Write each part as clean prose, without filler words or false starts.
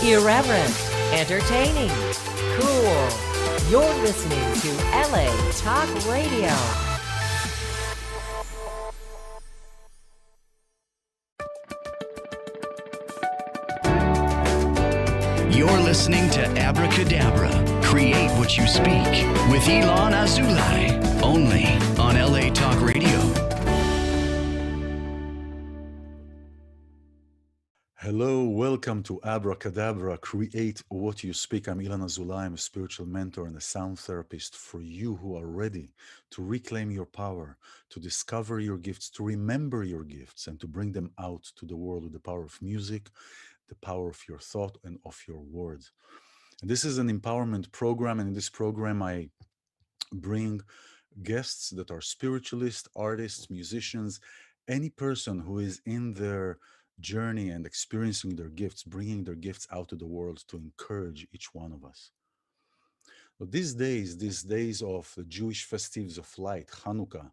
Irreverent, entertaining, cool. You're listening to LA Talk Radio. You're listening to Abracadabra, Create What You Speak, with iLan Azoulai, only on LA Talk Radio. Hello, welcome to Abracadabra, Create What You Speak. I'm iLan Azoulai. I'm a spiritual mentor and a sound therapist for you who are ready to reclaim your power, to discover your gifts, to remember your gifts, and to bring them out to the world with the power of music, the power of your thought, and of your words. And this is an empowerment program, and in this program, I bring guests that are spiritualists, artists, musicians, any person who is in their journey and experiencing their gifts, bringing their gifts out to the world to encourage each one of us. But these days of the Jewish festives of light, Hanukkah,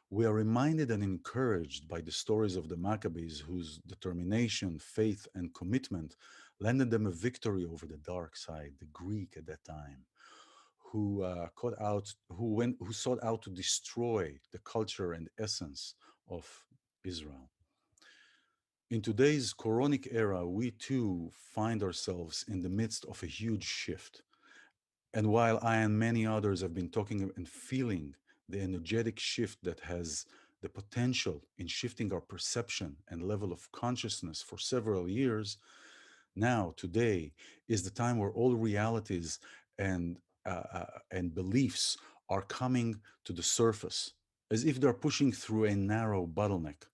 we are reminded and encouraged by the stories of the Maccabees, whose determination, faith, and commitment landed them a victory over the dark side, the Greek at that time, who sought out to destroy the culture and essence of Israel. In today's Quranic era, we too find ourselves in the midst of a huge shift. And while I and many others have been talking and feeling the energetic shift that has the potential in shifting our perception and level of consciousness for several years, now, today, is the time where all realities and beliefs are coming to the surface, as if they're pushing through a narrow bottleneck.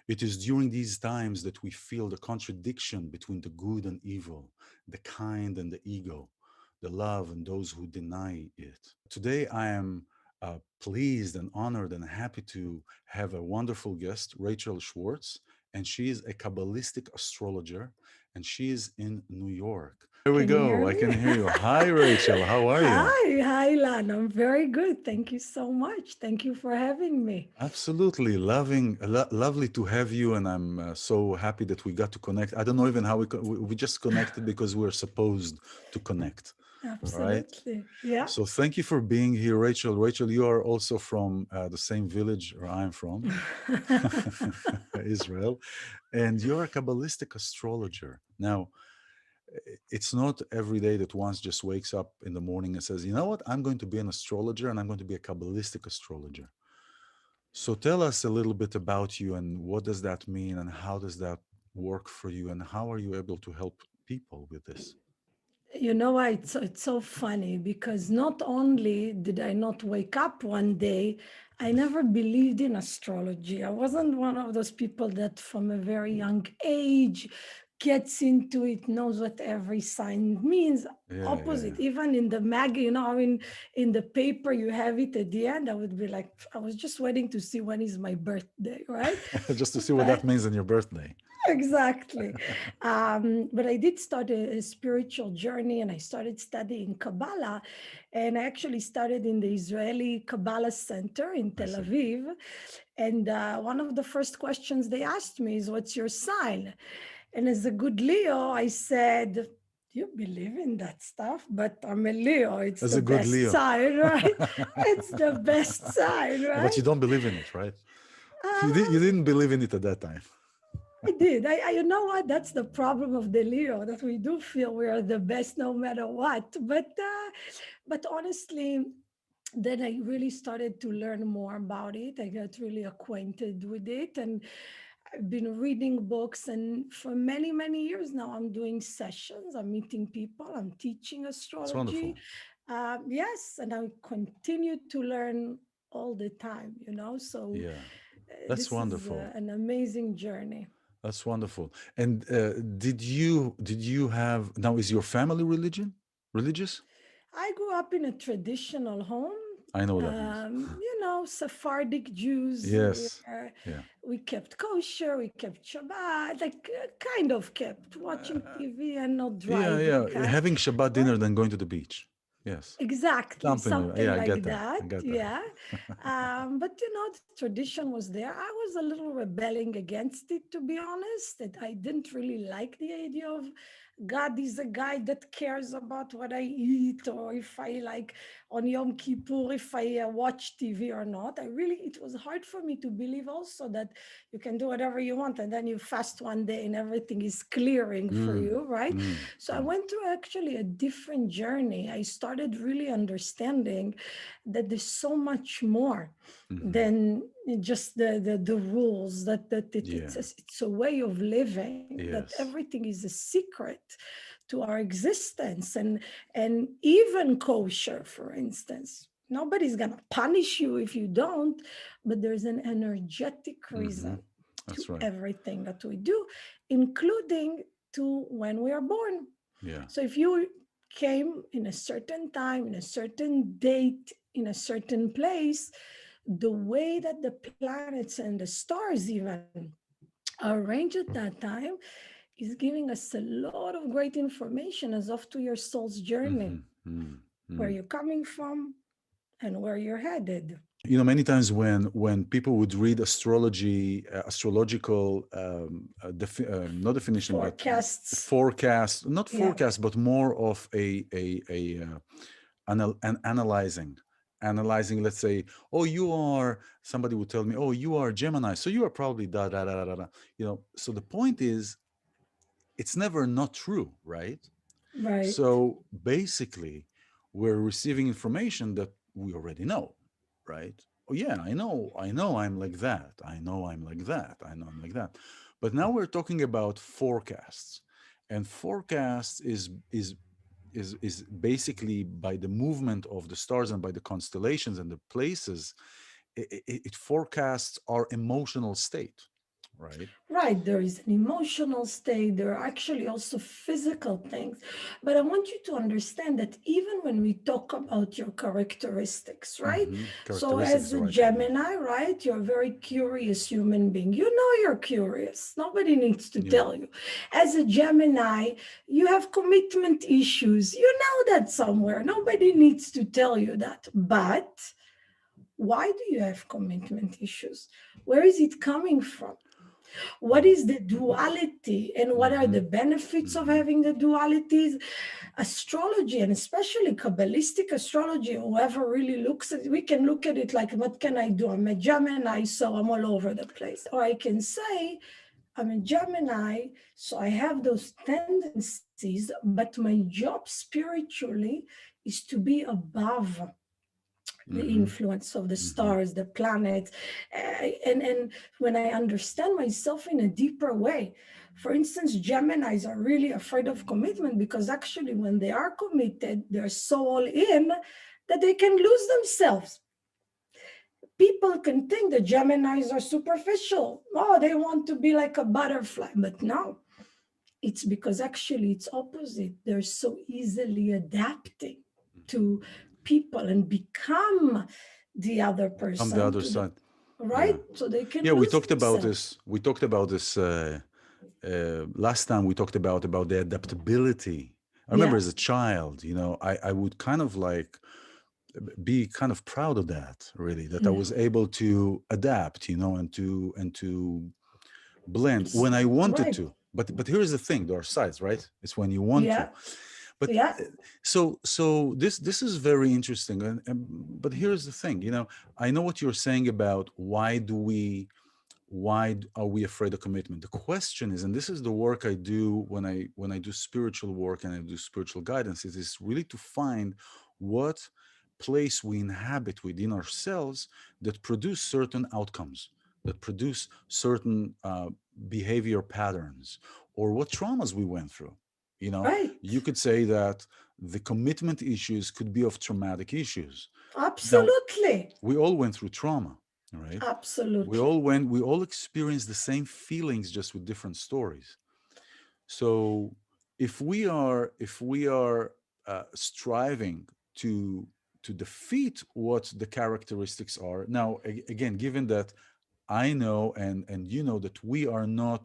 It is during these times that we feel the contradiction between the good and evil, the kind and the ego, the love and those who deny it. Today, I am pleased and honored and happy to have a wonderful guest, Rachel Schwartz, and she is a Kabbalistic astrologer, and she is in New York. There we go. I can hear you. Hi, Rachel. How are you? Hi, Lan. I'm very good. Thank you so much. Thank you for having me. Absolutely. Lovely to have you. And I'm so happy that we got to connect. I don't know even how we just connected because we're supposed to connect. Absolutely. Right? Yeah. So thank you for being here, Rachel. Rachel, you are also from the same village where I'm from, Israel, and you're a Kabbalistic astrologer. Now, it's not every day that one just wakes up in the morning and says, you know what, I'm going to be an astrologer and I'm going to be a Kabbalistic astrologer. So tell us a little bit about you and what does that mean and how does that work for you and how are you able to help people with this? You know why it's so funny because not only did I not wake up one day, I never believed in astrology. I wasn't one of those people that from a very young age gets into it, knows what every sign means. Opposite, even in the mag, in the paper you have it at the end, I would be like, I was just waiting to see when is my birthday, right? Just to see what that means on your birthday. Exactly. But I did start a spiritual journey and I started studying Kabbalah. And I actually started in the Israeli Kabbalah Center in Tel Aviv. And one of the first questions they asked me is, what's your sign? And as a good Leo, I said, do you believe in that stuff? But I'm a Leo. It's the best sign, right? It's the best sign, right? But you don't believe in it, right? You didn't believe in it at that time. I did. You know what? That's the problem of the Leo, that we do feel we are the best no matter what. But honestly, then I really started to learn more about it. I got really acquainted with it. And I've been reading books, and for many, many years now, I'm doing sessions. I'm meeting people. I'm teaching astrology. Yes, and I continue to learn all the time. So that's this wonderful. is an amazing journey. That's wonderful. And did you have, now is your family religious? I grew up in a traditional home. I know what that means. Sephardic Jews. Yes. We kept kosher, we kept Shabbat, kind of kept watching TV and not driving. Yeah. Having Shabbat dinner than going to the beach. Yes. Exactly. Something like that. Yeah. But the tradition was there. I was a little rebelling against it, to be honest. That I didn't really like the idea of God is a guy that cares about what I eat, or if I like on Yom Kippur, if I watch TV or not. It was hard for me to believe also that you can do whatever you want and then you fast one day and everything is clearing for Mm, you, right? mm, So I mm, went through actually a different journey. I started really understanding that there's so much more mhm. than just the rules, Yeah. it's a way of living, that Yes. everything is a secret to our existence. And even kosher, for instance, nobody's gonna punish you if you don't, but there's an energetic Hmm. reason to That's right. everything that we do, including to when we are born. Yeah. So if you came in a certain time, in a certain date, in a certain place, the way that the planets and the stars even are arranged at that time is giving us a lot of great information as of to your soul's journey, Hmm. Mm, where mm. you're coming from and where you're headed. Many times when people would read astrology, astrological, not definition, but Forecasts. forecast, not Yeah. forecast, but more of an analyzing. Let's say, oh, you are. Somebody would tell me, oh, you are Gemini, so you are probably da da da da da. So the point is, it's never not true, right? Right. So basically, we're receiving information that we already know, right? Oh yeah, I know I'm like that. I know I'm like that. I know I'm like that. But now we're talking about forecasts. And forecasts is basically by the movement of the stars and by the constellations and the places, it forecasts our emotional state, right? Right, there is an emotional state, there are actually also physical things. But I want you to understand that even when we talk about your characteristics, right? So, Characteristics is as the a right word, yeah. Gemini, right, you're a very curious human being. You know you're curious, nobody needs to Yeah. tell you. As a Gemini, you have commitment issues. You know that somewhere, nobody needs to tell you that. But why do you have commitment issues? Where is it coming from? What Mm. is the duality and what are Mm-hmm. the benefits of Mm-hmm. having the dualities? Astrology, and especially Kabbalistic astrology, whoever really looks at it, we can look at it like, what can I do? I'm a Gemini, so I'm all over the place. Or I can say, I'm a Gemini, so I have those tendencies, but my job spiritually is to be above the Mm-hmm. influence of the Mm-hmm. stars, the planets, and when I understand myself in a deeper way. For instance, Geminis are really afraid of commitment because actually, when they are committed, they're so all in that they can lose themselves. People can think that Geminis are superficial. Oh, they want to be like a butterfly, but no, it's because actually it's opposite. They're so easily adapting to people and become the other On the person other to the side, right, yeah. so they can Yeah, we lose talked about themselves. this. We talked about this last time. We talked about the adaptability. I remember Yeah, as a child, I would kind of like be kind of proud of that, really, that I yeah. was able to adapt, and to blend when I wanted Right. to. But here's the thing: there are sides, right? It's when you want to. Yeah, But yeah. so this is very interesting. But here's the thing: I know what you're saying about are we afraid of commitment. The question is, and this is the work I do when I do spiritual work and I do spiritual guidance, is really to find what place we inhabit within ourselves that produce certain outcomes, that produce certain behavior patterns, or what traumas we went through. Right. You could say that the commitment issues could be of traumatic issues. Now, Absolutely. we all went through trauma, right? we Absolutely. all went we all experienced the same feelings, just with different stories. So if we are striving to defeat what the characteristics are now, again, given that I know and you know that we are not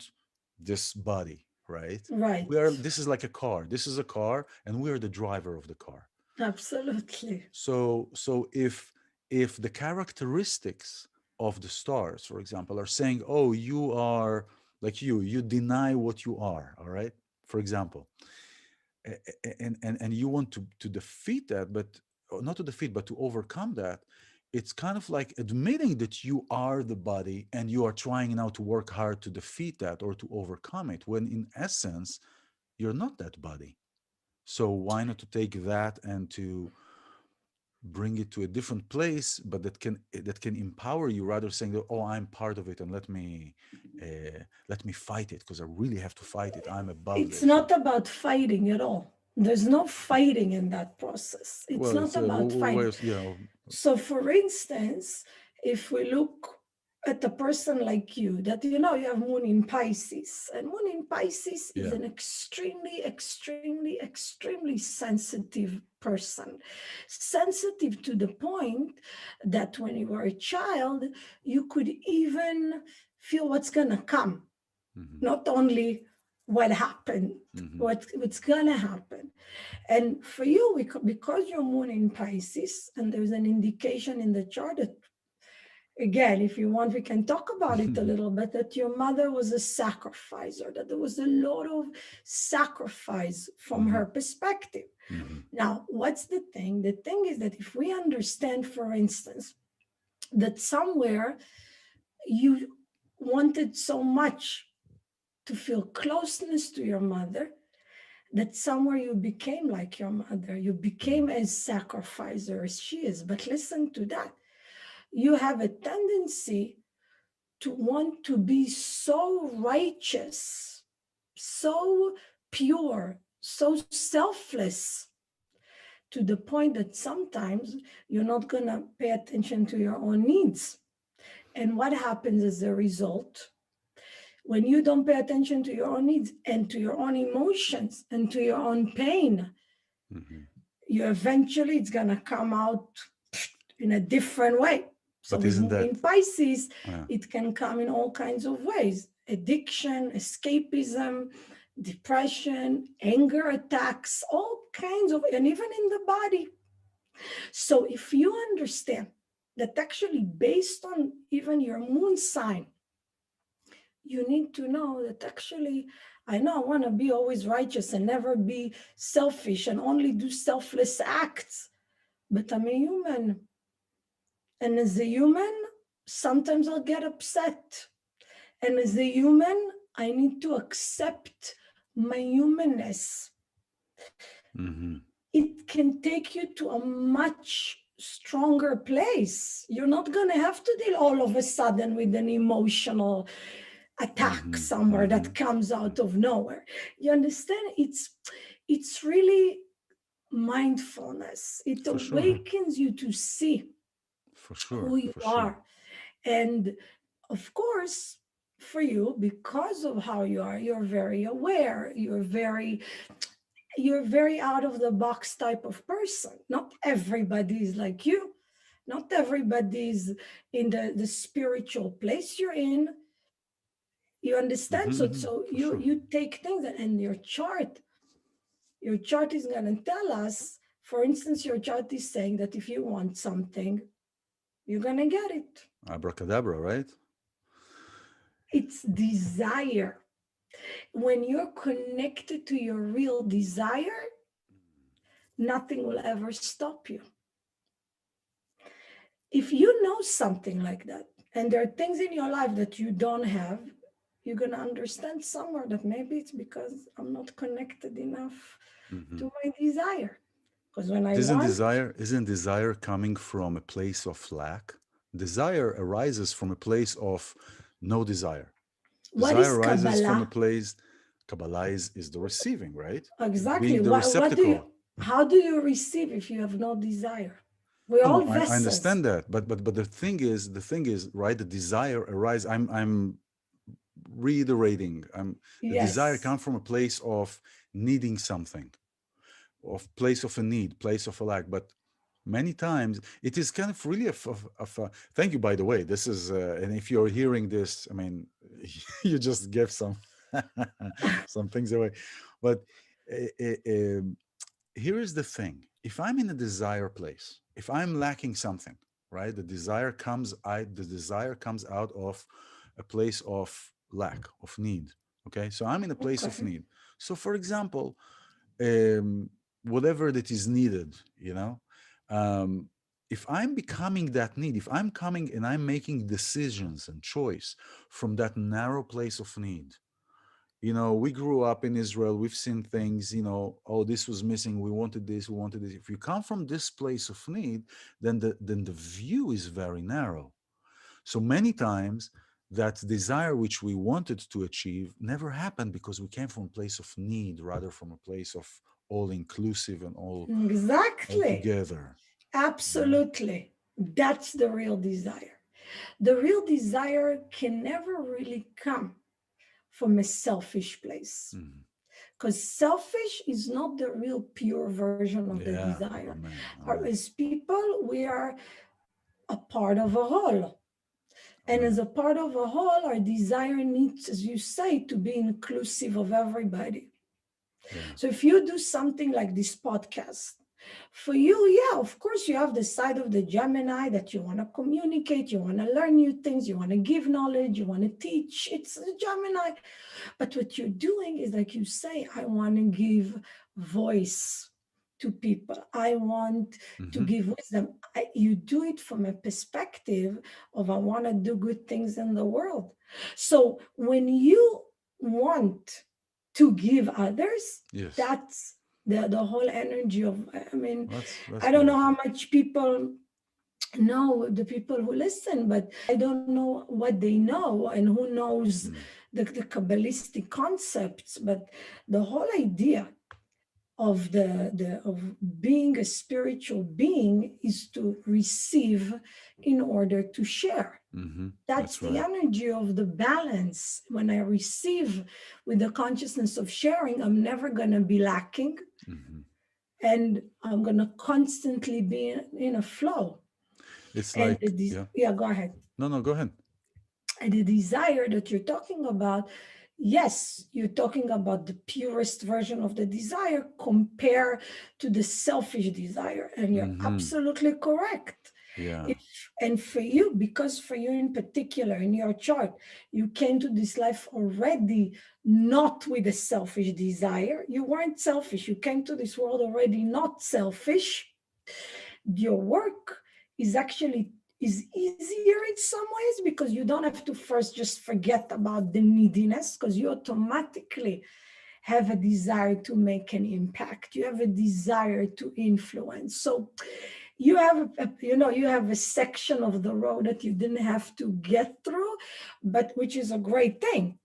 this body, right? Right. This is like a car. This is a car, and we are the driver of the car. Absolutely. So if the characteristics of the stars, for example, are saying, "Oh, you are like you deny what you are," all right? for example, and you want to defeat that, but not to defeat, but to overcome that. It's kind of like admitting that you are the body and you are trying now to work hard to defeat that or to overcome it, when in essence, you're not that body. So why not to take that and to bring it to a different place, but that can empower you, rather saying that, oh, I'm part of it and let me fight it because I really have to fight it. I'm above It's this. not about fighting at all. There's no fighting in that process. It's Well, not it's a about way fighting. of, So, for instance, if we look at a person like you, that you have Moon in Pisces, and Moon in Pisces is yeah. an extremely, extremely, extremely sensitive person. Sensitive to the point that when you were a child, you could even feel what's going to come, not only what happened, what's going to happen. And for you, because your Moon in Pisces, and there's an indication in the chart that, again, if you want, we can talk about it a little bit, that your mother was a sacrificer, that there was a lot of sacrifice from her perspective. Now, what's the thing? The thing is that if we understand, for instance, that somewhere you wanted so much to feel closeness to your mother, that somewhere you became like your mother, you became as sacrificer as she is. But listen to that. You have a tendency to want to be so righteous, so pure, so selfless, to the point that sometimes you're not going to pay attention to your own needs. And what happens as a result? When you don't pay attention to your own needs and to your own emotions and to your own pain, you eventually, it's going to come out in a different way. So But isn't that in Pisces, it can come in all kinds of ways: addiction, escapism, depression, anger attacks, all kinds of, and even in the body. So if you understand that actually based on even your moon sign, you need to know that actually, I know I want to be always righteous and never be selfish and only do selfless acts, but I'm a human. And as a human, sometimes I'll get upset. And as a human, I need to accept my humanness. It can take you to a much stronger place. You're not going to have to deal all of a sudden with an emotional attack somewhere that comes out of nowhere. You understand? It's really mindfulness. It awakens you to see who you are. And of course, for you, because of how you are, you're very aware. You're very out of the box type of person. Not everybody is like you. Not everybody's in the spiritual place you're in. You understand? So you take things, and your chart is going to tell us, for instance, your chart is saying that if you want something, you're going to get it. Abracadabra, right? It's desire. When you're connected to your real desire, nothing will ever stop you. If you know something like that, and there are things in your life that you don't have, you're going to understand somewhere that maybe it's because I'm not connected enough to my desire. Because when isn't desire coming from a place of lack? Desire arises from a place of no desire. Desire arises from a place. Kabbalah is the receiving, right? Exactly. Being the receptacle. How do you receive if you have no desire? We're all vessels. I understand that, but the thing is, right? The desire arises. I'm reiterating. The desire comes from a place of needing something, of place of a need, place of a lack. But many times it is kind of really thank you, by the way. This is and if you're hearing this, I mean, you just gave some some things away. But here is the thing: if I'm in a desire place, if I'm lacking something, right, the desire comes out of a place of lack, of need. Okay, so I'm in a place of need. So, for example, whatever that is needed, um, if I'm becoming that need, if I'm coming and I'm making decisions and choice from that narrow place of need, we grew up in Israel, we've seen things, oh, this was missing, we wanted this, we wanted this. If you come from this place of need, then the view is very narrow. So many times that desire which we wanted to achieve never happened because we came from a place of need rather from a place of all inclusive and all Exactly. together. Absolutely. That's the real desire. The real desire can never really come from a selfish place. Because selfish is not the real pure version of the desire. Amen. As people, we are a part of a whole. And as a part of a whole, our desire needs, as you say, to be inclusive of everybody. Yeah. So if you do something like this podcast, for you, yeah, of course, you have the side of the Gemini that you want to communicate, you want to learn new things, you want to give knowledge, you want to teach. It's the Gemini. But what you're doing is, like you say, I want to give voice to people. I want to give wisdom. You do it from a perspective of I want to do good things in the world. So when you want to give others, Yes. that's the whole energy of, That's I don't know how much people know, the people who listen, but I don't know what they know and who knows the Kabbalistic concepts, but the whole idea of of being a spiritual being is to receive in order to share. That's the energy of the balance. When I receive with the consciousness of sharing, I'm never going to be lacking. And I'm going to constantly be in a flow. It's and like, yeah, go ahead. No, go ahead. And the desire that you're talking about, yes, you're talking about the purest version of the desire compared to the selfish desire. And you're absolutely correct. Yeah. And for you, because for you in particular, in your chart, you came to this life already not with a selfish desire. You weren't selfish. You came to this world already not selfish. Your work is easier in some ways because you don't have to first just forget about the neediness, because you automatically have a desire to make an impact. You have a desire to influence. So you have you have a section of the road that you didn't have to get through, but which is a great thing.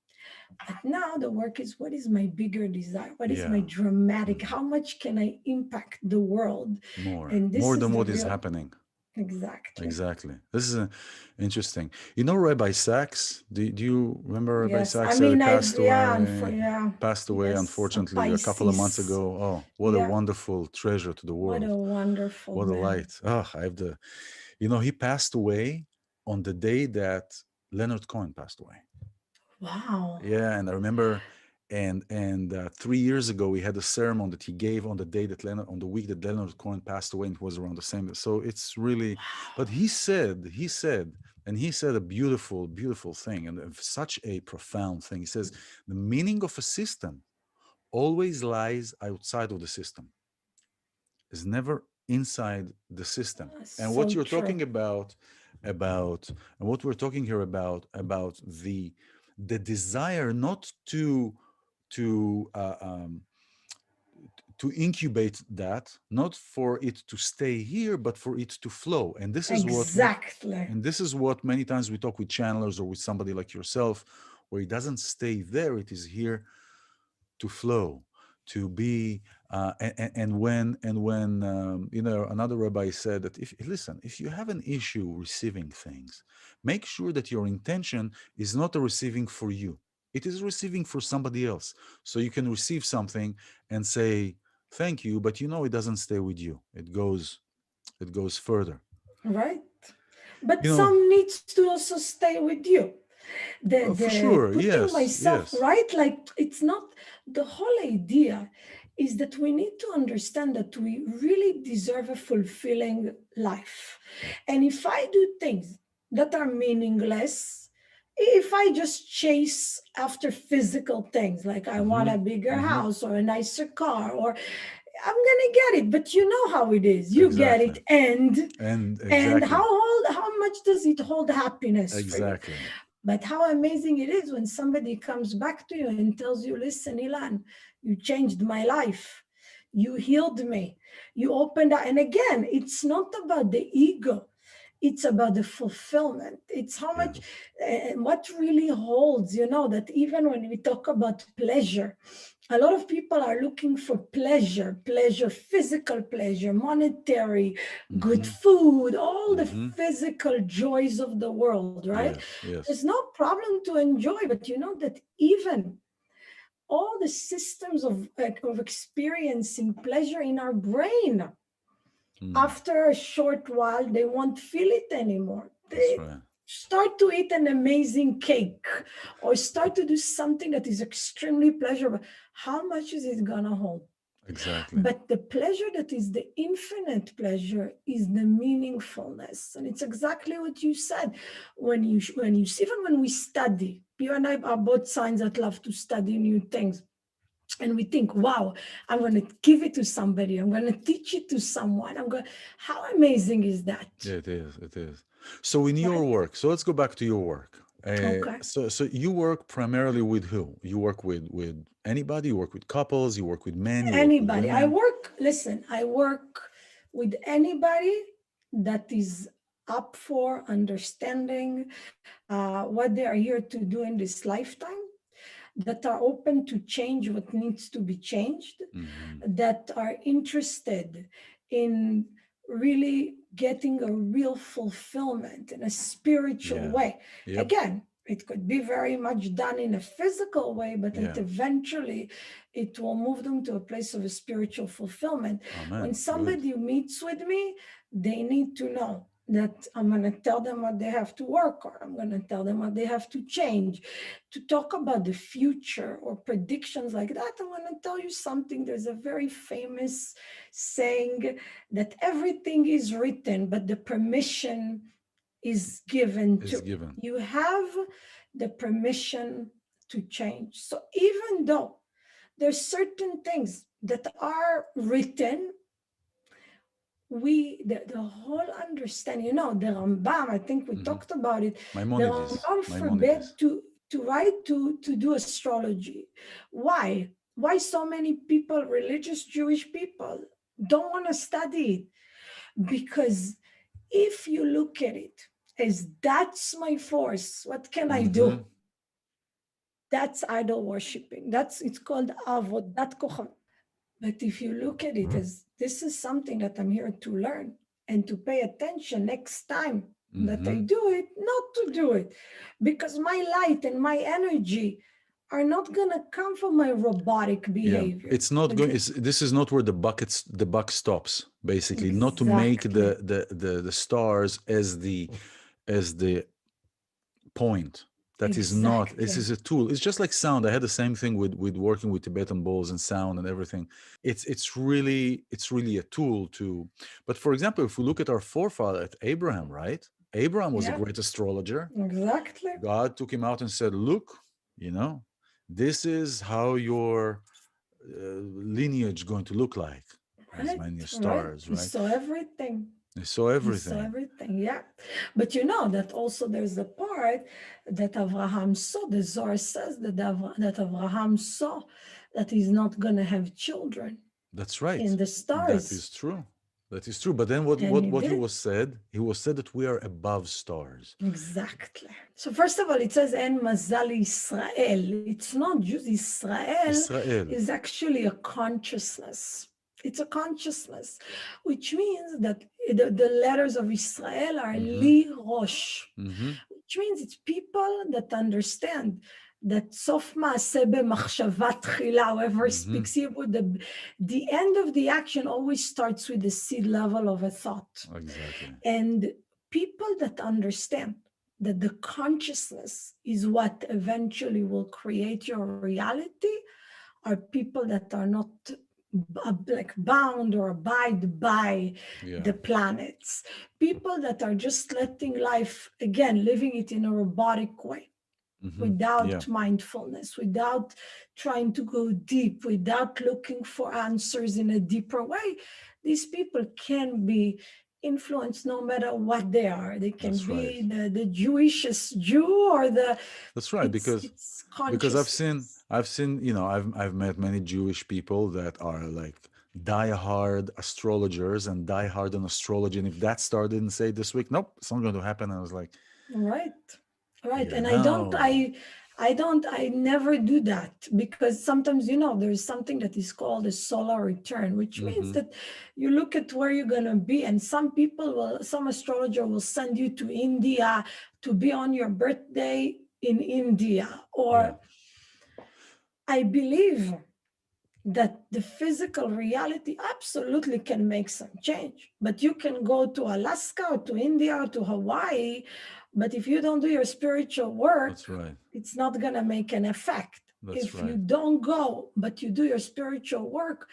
But now the work is, what is my bigger desire? What is my dramatic? How much can I impact the world? More More than what is happening. Exactly. This is interesting. Rabbi Sachs, do you remember Rabbi Sachs? Passed away, unfortunately, a couple of months ago. Oh, what a wonderful treasure to the world. What a light. Oh, I have he passed away on the day that Leonard Cohen passed away. Wow. Yeah, and I remember, and 3 years ago we had a ceremony that he gave on the day that on the week that Leonard Cohen passed away, and it was around the same. So it's really, but he said a beautiful, beautiful thing, and such a profound thing. He says the meaning of a system always lies outside of the system. It's never inside the system. And what you're talking about, and what we're talking here about the desire not to incubate that, not for it to stay here, but for it to flow. And this is what many times we talk with channelers or with somebody like yourself, where it doesn't stay there, it is here to flow, to be and when another rabbi said that if you have an issue receiving things, make sure that your intention is not a receiving for you, it is receiving for somebody else, so you can receive something and say thank you, but it doesn't stay with you, it goes further, right? But some needs to also stay with you. For sure, putting myself right, like it's not, the whole idea is that we need to understand that we really deserve a fulfilling life. And if I do things that are meaningless, if I just chase after physical things, like I want a bigger house or a nicer car, or I'm gonna get it, but you know how it is. You get Exactly. it, and Exactly. how much does it hold happiness for you? Exactly. But how amazing it is when somebody comes back to you and tells you, listen, ilan, you changed my life, you healed me, you opened up. And again, it's not about the ego, it's about the fulfillment. It's how much Yes. and what really holds, that even when we talk about pleasure, a lot of people are looking for pleasure, physical pleasure, monetary, good food, all the physical joys of the world, right? Yes. Yes. There's no problem to enjoy, but you know that even all the systems of experiencing pleasure in our brain, after a short while, they won't feel it anymore. That's They right. start to eat an amazing cake or start to do something that is extremely pleasurable. How much is it gonna hold? Exactly. But the pleasure that is the infinite pleasure is the meaningfulness. And it's exactly what you said. When you even when we study, you and I are both signs that love to study new things. And we think, wow, I'm going to give it to somebody. I'm going to teach it to someone. How amazing is that? Yeah, it is. It is. So in your Right? work, so let's go back to your work. Okay. So you work primarily with who? You work with anybody? You work with couples? You work with men? You work with Anybody. women? I work with anybody that is up for understanding what they are here to do in this lifetime, that are open to change what needs to be changed, that are interested in really getting a real fulfillment in a spiritual Yeah. way. Yep. Again, it could be very much done in a physical way, but Yeah. eventually it will move them to a place of a spiritual fulfillment. Amen. When Good. somebody meets with me, they need to know that I'm going to tell them what they have to work on. I'm going to tell them what they have to change. To talk about the future or predictions like that, I'm going to tell you something. There's a very famous saying that everything is written, but the permission is given Is to. given. You have the permission to change. So even though there's certain things that are written, the whole understanding, the Rambam, I think we talked about it. Maimonides. The Rambam forbade Maimonides. to write to do astrology. Why? Why so many people, religious Jewish people, don't want to study it? Because if you look at it as that's my force, what can I do? That's idol worshiping. It's called avodat kochav. But if you look at it as this is something that I'm here to learn and to pay attention next time that I do it, not to do it, because my light and my energy are not going to come from my robotic behavior. Yeah, it's not going. This is not where the buck stops. Basically, exactly. Not to make the stars as the point. That is not. This is a tool. It's just like sound. I had the same thing with working with Tibetan bowls and sound and everything. It's really a tool to. But for example, if we look at our forefather, at Abraham, right? Abraham was a great astrologer. Exactly. God took him out and said, "Look, this is how your lineage going to look like, as many stars, right?" So everything. They saw everything. Yeah. But that also there's a part that Abraham saw. The Zohar says that Abraham saw that he's not going to have children. That's right. In the stars. That is true. That is true. But then what he was said? He was said that we are above stars. Exactly. So first of all, it says En Mazal Israel. It's not just Israel. Is actually a consciousness. It's a consciousness, which means that the letters of Israel are Li Rosh, which means it's people that understand that Sof Ma'aseh b'machshava tchila, whoever speaks Hebrew, the end of the action always starts with the seed level of a thought. Exactly. And people that understand that the consciousness is what eventually will create your reality are people that are not like bound or abide by the planets. People that are just letting life, again, living it in a robotic way. Yeah, without mindfulness, without trying to go deep, without looking for answers in a deeper way, these people can be influenced no matter what they are. They can that's right. be the Jewishest Jew or the That's right. it's Because consciousness. I've seen, you know, I've met many Jewish people that are like diehard astrologers and diehard in astrology. And if that star didn't say this week, nope, it's not going to happen. I was like, Right. Right. you And know, I never do that because sometimes, there's something that is called a solar return, which means hmm that you look at where you're going to be. And some astrologer will send you to India to be on your birthday in India. yeah, Or I believe that the physical reality absolutely can make some change. But you can go to Alaska or to India or to Hawaii, but if you don't do your spiritual work, that's right. it's not going to make an effect. That's If you right. don't go, but you do your spiritual work,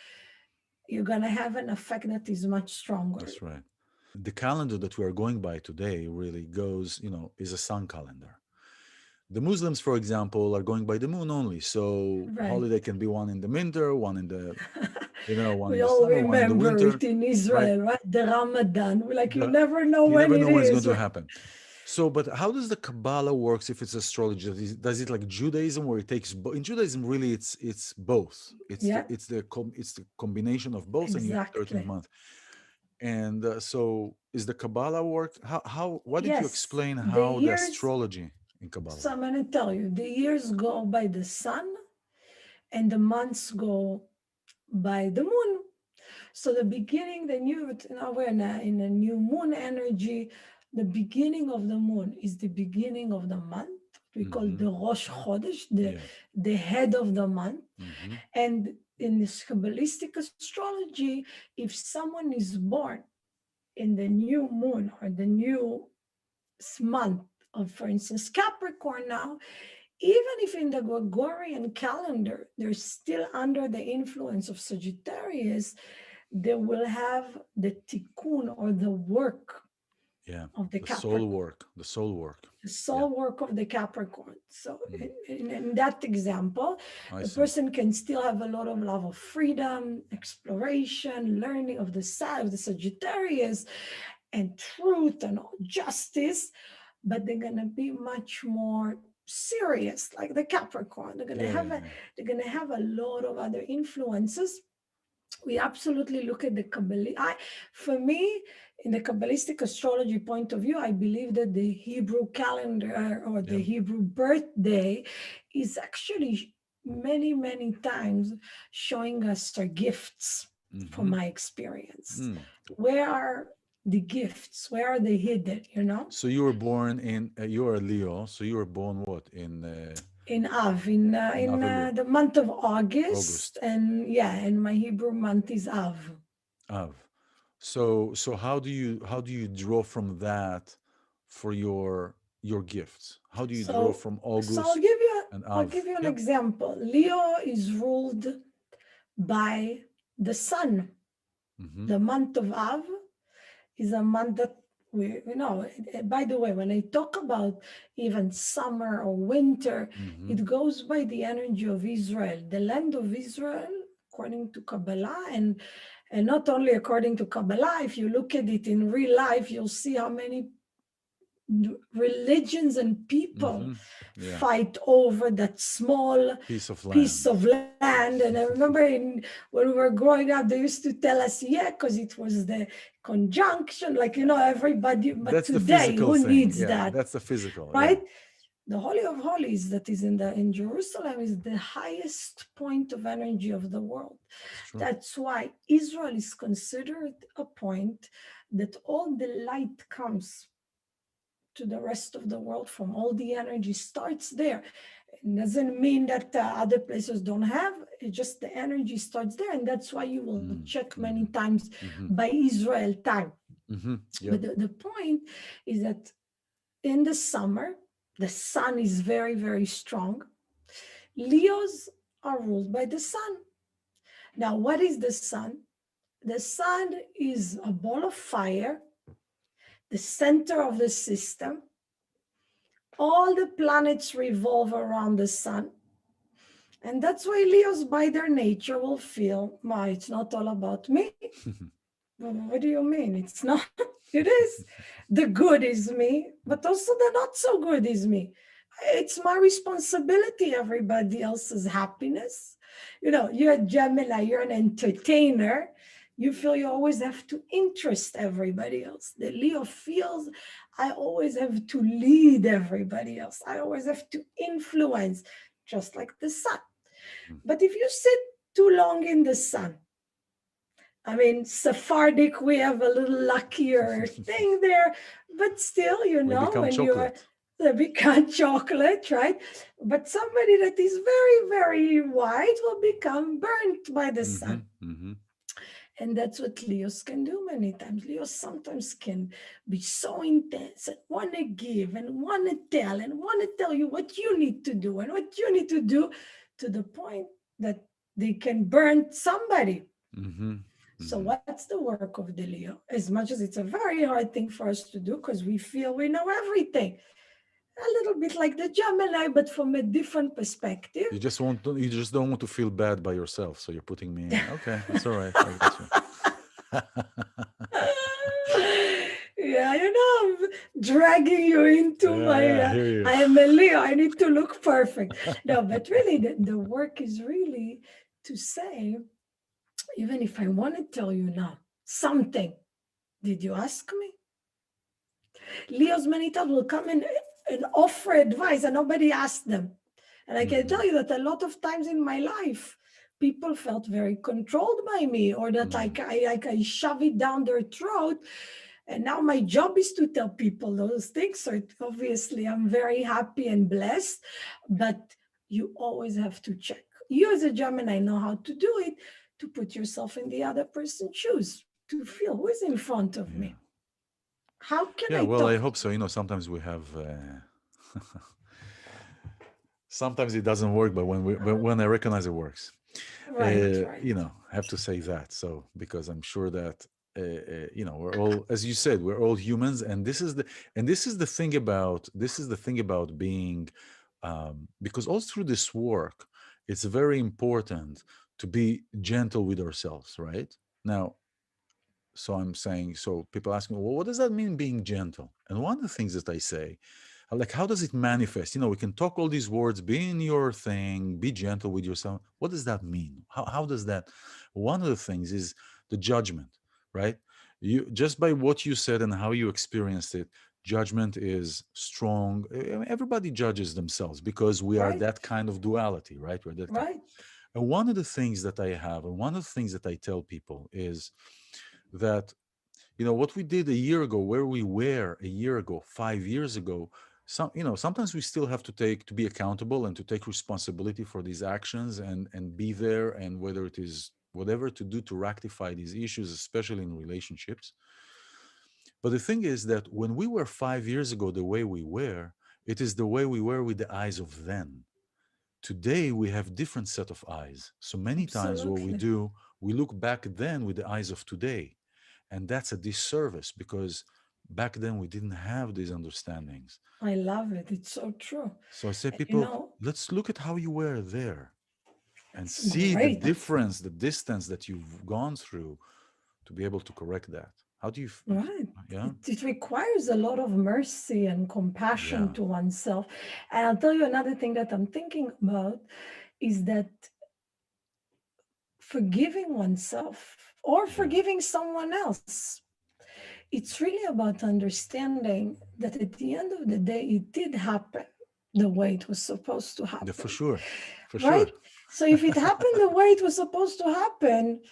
you're going to have an effect that is much stronger. That's right. The calendar that we are going by today really goes, you know, is a sun calendar. The Muslims, for example, are going by the moon only. So Right. holiday can be one in the winter, one in the, you know, one in We the all summer, one in the remember winter, it in right? Israel, right? The Ramadan. You The, never know you when never it know when it's going is, to right? happen. So, but how does the Kabbalah works if it's astrology? Does it like Judaism, where it takes in Judaism? Really, it's both. Yeah, It's the combination of both, and you have 13 exactly. months. And so, is the Kabbalah work? How? Why did you Yes, explain the how the years, astrology in Kabbalah so I'm work? going to tell you, the years go by the sun and the months go by the moon. So the beginning, we're in a new moon energy. The beginning of the moon is the beginning of the month. We call hmm the Rosh Chodesh, Yeah. the head of the month. hmm And in this Kabbalistic astrology, if someone is born in the new moon or the new month of, for instance, Capricorn now, even if in the Gregorian calendar, they're still under the influence of Sagittarius, they will have the tikkun or the work Yeah. of the The soul Capricorn, work. The soul work. the Yeah. soul work of the Capricorn. So Mm. in that example, I the see. person can still have a lot of love of freedom, exploration, learning of the side of the Sagittarius, and truth and justice, but they're gonna be much more serious, like the Capricorn. Yeah. Yeah. Yeah. They're gonna have a lot of other influences. We absolutely look at the Kabbalah. For me, in the Kabbalistic astrology point of view, I believe that the Hebrew calendar or the Yeah. Hebrew birthday is actually many, many times showing us our gifts from hmm my experience. Mm. Where are the gifts? Where are they hidden? So you were born in. You are a Leo. So you were born what In Av, in Avelio, the month of August, August, and yeah, and my Hebrew month is Av. Av. So how do you draw from that for your gifts? How do you draw So, from so August and I'll Av? give you an Yeah. example. Leo is ruled by the sun. hmm The month of Av is a month that by the way, when I talk about even summer or winter, hmm it goes by the energy of Israel, the land of Israel, according to Kabbalah, and not only according to Kabbalah. If you look at it in real life, you'll see how many religions and people hmm Yeah. fight over that small Piece of piece land. of land. And I remember when we were growing up, they used to tell us, yeah, because it was the conjunction, everybody. But That's the today, physical who thing. needs Yeah, that, that's the physical. Yeah, right? The Holy of Holies that is in Jerusalem is the highest point of energy of the world. it's true. That's why Israel is considered a point that all the light comes to the rest of the world from. All the energy starts there. It doesn't mean that other places don't have. It's just the energy starts there, and that's why you will check many Mm-hmm. times Mm-hmm. by Israel time. Yep. But the point is that in the summer, the sun is very, very strong. Leos are ruled by the sun. Now, what is the sun? The sun is a ball of fire, the center of the system, all the planets revolve around the sun. And that's why Leos, by their nature, will feel, it's not all about me. What do you mean? It's not. It is. The good is me, but also the not so good is me. It's my responsibility, everybody else's happiness. You're a Gemini, you're an entertainer. You feel you always have to interest everybody else. The Leo feels I always have to lead everybody else. I always have to influence, just like the sun. But if you sit too long in the sun, Sephardic, we have a little luckier thing there, but still, they become chocolate, right? But somebody that is very, very white will become burnt by the sun. And that's what Leos can do many times. Leos sometimes can be so intense and want to give and want to tell you what you need to do and what you need to do, to the point that they can burn somebody. So what's the work of the Leo? As much as it's a very hard thing for us to do, because we feel we know everything. A little bit like the Gemini, but from a different perspective. You just don't want to feel bad by yourself, so you're putting me in. Okay, that's all right. I got you. Yeah, I'm dragging you into I am a Leo. I need to look perfect. No, but really, the work is really to say, even if I want to tell you now something, did you ask me? Leos many times will come in and offer advice and nobody asked them. And I can tell you that a lot of times in my life, people felt very controlled by me, or that I shove it down their throat. And now my job is to tell people those things. So obviously I'm very happy and blessed, but you always have to check. You as a Gemini know how to do it, to put yourself in the other person's shoes, to feel who is in front of me. How can I I hope so. Sometimes we have... sometimes it doesn't work, but when I recognize it works. Right. I have to say that. So, because I'm sure that, we're all, as you said, we're all humans. And this is the thing about being, because all through this work, it's very important to be gentle with ourselves, right? Now, so I'm saying, so people ask me, well, what does that mean, being gentle? And one of the things that I say, like, how does it manifest? We can talk all these words, be in your thing, be gentle with yourself. What does that mean? How does that? One of the things is the judgment, right? You, just by what you said and how you experienced it, judgment is strong. Everybody judges themselves because we are that kind of duality, right? We're that kind. And one of the things that I have, and one of the things that I tell people is that, what we did a year ago, where we were a year ago, 5 years ago, sometimes we still have to be accountable and to take responsibility for these actions and be there, and whether it is whatever to do to rectify these issues, especially in relationships. But the thing is that when we were 5 years ago, the way we were, it is the way we were with the eyes of then. Today, we have different set of eyes. So many times what we do, we look back then with the eyes of today. And that's a disservice, because back then we didn't have these understandings. I love it. It's so true. So I say, people, let's look at how you were there and see the difference, the distance that you've gone through to be able to correct that. How do you... Right. Yeah. It requires a lot of mercy and compassion to oneself. And I'll tell you another thing that I'm thinking about is that forgiving oneself or forgiving someone else, it's really about understanding that at the end of the day, it did happen the way it was supposed to happen. Yeah, for sure. Right? So if it happened the way it was supposed to happen,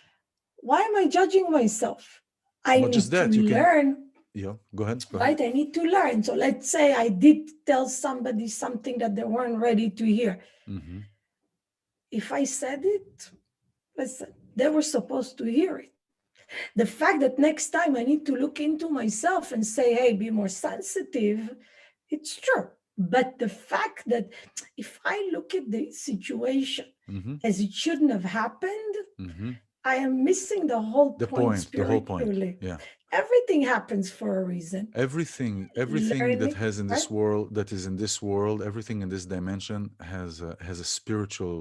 why am I judging myself? I need to learn. Yeah, go ahead. Right? I need to learn. So let's say I did tell somebody something that they weren't ready to hear. Mm-hmm. If I said it, listen, they were supposed to hear it. The fact that next time I need to look into myself and say, hey, be more sensitive, it's true. But the fact that if I look at the situation as it shouldn't have happened, I am missing the whole The point point, the whole point. spiritually. Yeah. Everything happens for a reason. Everything that Learning, has in right? this world, that is in this world, everything in this dimension has a spiritual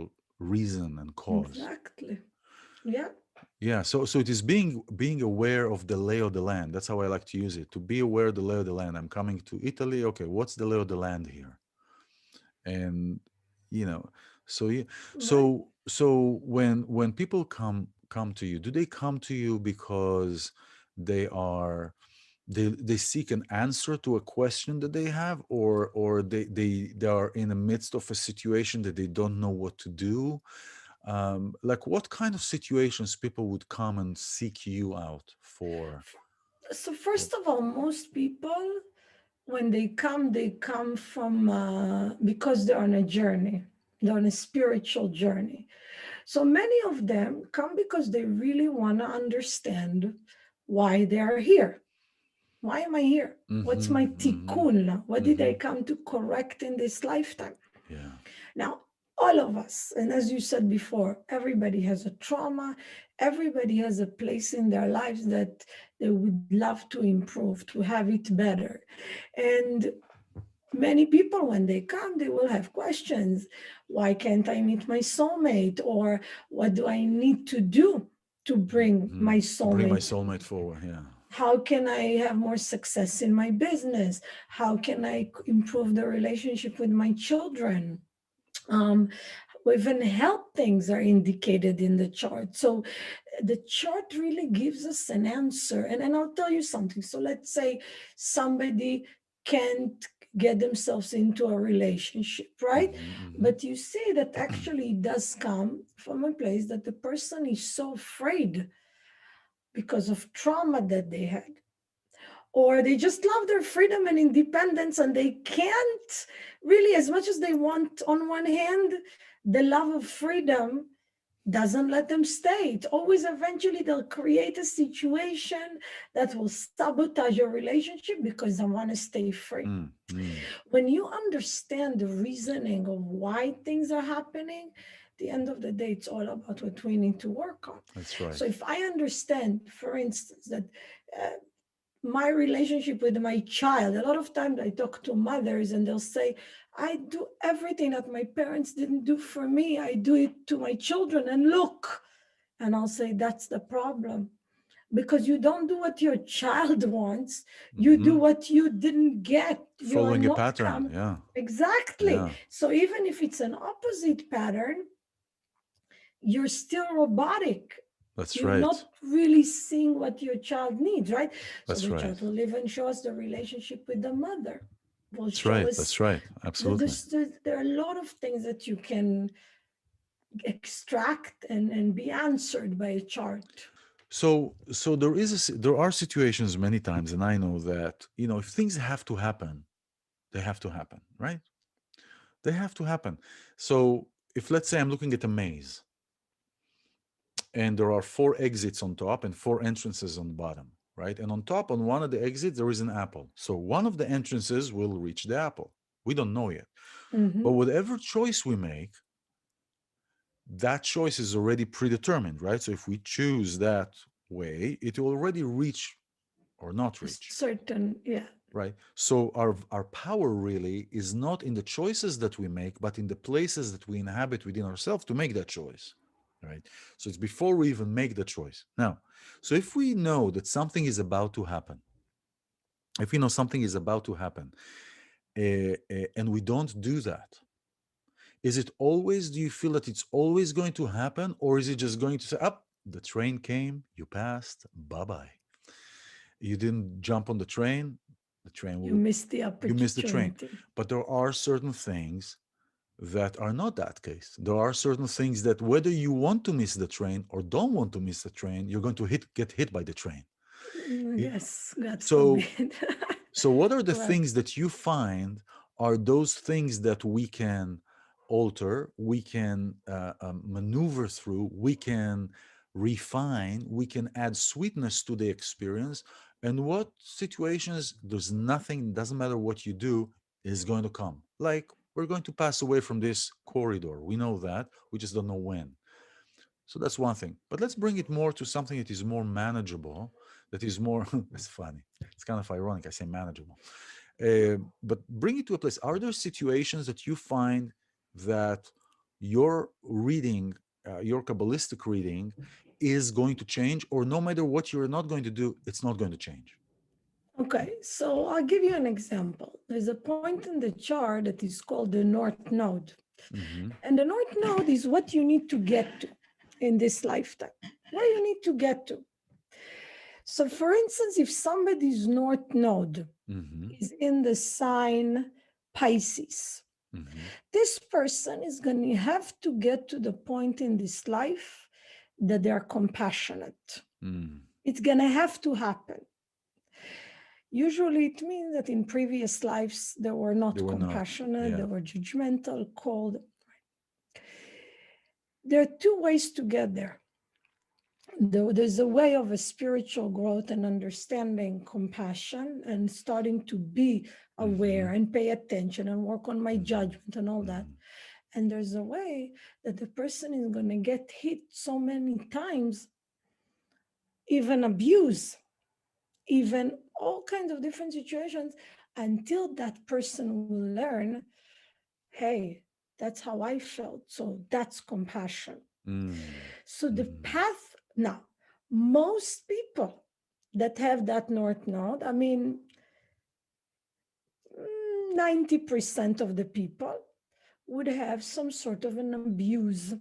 reason and cause. Exactly. Yeah. Yeah, so it is being aware of the lay of the land. That's how I like to use it. To be aware of the lay of the land. I'm coming to Italy. Okay, what's the lay of the land here? And you know, so yeah, Right. so when people come to you, do they come to you because they are they seek an answer to a question that they have, or they are in the midst of a situation that they don't know what to do? Like what kind of situations people would come and seek you out for? So first of all, most people, when they come from because they're on a journey. They're on a spiritual journey. So many of them come because they really want to understand why they are here. Why am I here? What's Mm-hmm, my mm-hmm, tikkun? What did mm-hmm. I come to correct in this lifetime? Yeah. Now, all of us, and as you said before, everybody has a trauma, everybody has a place in their lives that they would love to improve, to have it better. And many people, when they come, they will have questions. Why can't I meet my soulmate? Or what do I need to do to bring Mm-hmm. my To bring my soulmate? soulmate forward. Yeah. How can I have more success in my business? How can I improve the relationship with my children? Um, Even health things are indicated in the chart. So the chart really gives us an answer. And I'll tell you something. So let's say somebody can't get themselves into a relationship, right? Mm-hmm, mm-hmm. But you see that actually it does come from a place that the person is so afraid because of trauma that they had, or they just love their freedom and independence and they can't really, as much as they want on one hand, the love of freedom doesn't let them stay. It always eventually they'll create a situation that will sabotage your relationship because they want to stay free. Mm-hmm. When you understand the reasoning of why things are happening, at the end of the day, it's all about what we need to work on. That's right. So if I understand, for instance, that my relationship with my child, a lot of times I talk to mothers and they'll say, I do everything that my parents didn't do for me. I do it to my children, and look. And I'll say, that's the problem. Because you don't do what your child wants, you do Mm-hmm. what you didn't get. You are Following a not pattern. Yeah. exactly. Yeah. So even if it's an opposite pattern, you're still robotic. That's You're right. not really seeing what your child needs, right? So That's the right. child will even show us the relationship with the mother, will That's show right. us That's right. that Absolutely. there are a lot of things that you can extract and be answered by a chart. So there are situations many times, and I know that, if things have to happen, they have to happen, right? They have to happen. So if, let's say, I'm looking at a maze and there are four exits on top and four entrances on the bottom, right? And on top, on one of the exits, there is an apple. So one of the entrances will reach the apple. We don't know yet. But Mhm. whatever choice we make, that choice is already predetermined, right? So if we choose that way, it will already reach or not reach, Certain, yeah. right? So our power really is not in the choices that we make, but in the places that we inhabit within ourselves to make that choice, right? So it's before we even make the choice. Now, so if we know that something is about to happen, if we know something is about to happen, and we don't do that, is it always, do you feel that it's always going to happen, or is it just going to say, up, the train came, you passed, bye bye. You didn't jump on the train You will, missed the you missed the train. opportunity. But there are certain things that are not that case. There are certain things that whether you want to miss the train or don't want to miss the train, you're going to get hit by the train. Yeah. Yes, God So forbid. so what are the Right. things that you find are those things that we can alter, we can maneuver through, we can refine, we can add sweetness to the experience, and what situations there's nothing, doesn't matter what you do, is going to come. Like, we're going to pass away from this corridor. We know that. We just don't know when. So that's one thing. But let's bring it more to something that is more manageable, that is more, it's funny. It's kind of ironic. I say manageable. But bring it to a place. Are there situations that you find that your reading, your Kabbalistic reading, is going to change, or no matter what you're not going to do, it's not going to change? Okay, so I'll give you an example. There's a point in the chart that is called the North Node. Mm-hmm. And the North Node is what you need to get to in this lifetime, where you need to get to. So, for instance, if somebody's North Node Mm-hmm. is in the sign Pisces, Mm-hmm. this person is going to have to get to the point in this life that they are compassionate. Mm. It's going to have to happen. Usually it means that in previous lives they were not They were not. compassionate, Yeah. they were judgmental, cold. There are two ways to get there. There's a way of a spiritual growth and understanding compassion and starting to be aware and pay attention and work on my judgment and all that. And there's a way that the person is going to get hit so many times, even abuse, even all kinds of different situations, until that person will learn, hey, that's how I felt. So that's compassion. So the path now, most people that have that North Node, I mean, 90% of the people would have some sort of an abuse